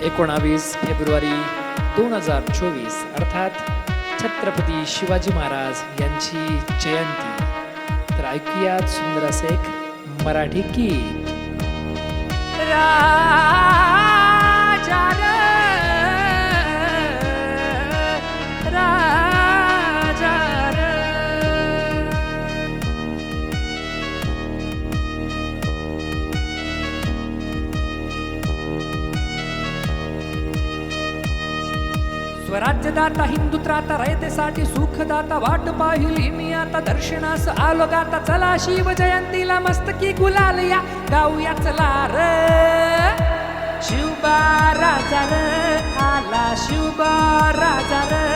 19 February 2024 अर्थात छत्रपती शिवाजी महाराज यांची जयंती. तर ऐकूयात सुंदर असे एक मराठी गीत. राजा रे, राजा रे. स्वराज्यदाता हिंदुत्राता रयतेसाठी सुखदाता वाट पाहिली मी आता दर्शनास आलो गाता. चला शिव जयंतीला मस्तकी गुलाल या गाऊया चला रे. शिवबा राजा रे आला, शिवबा राजा रे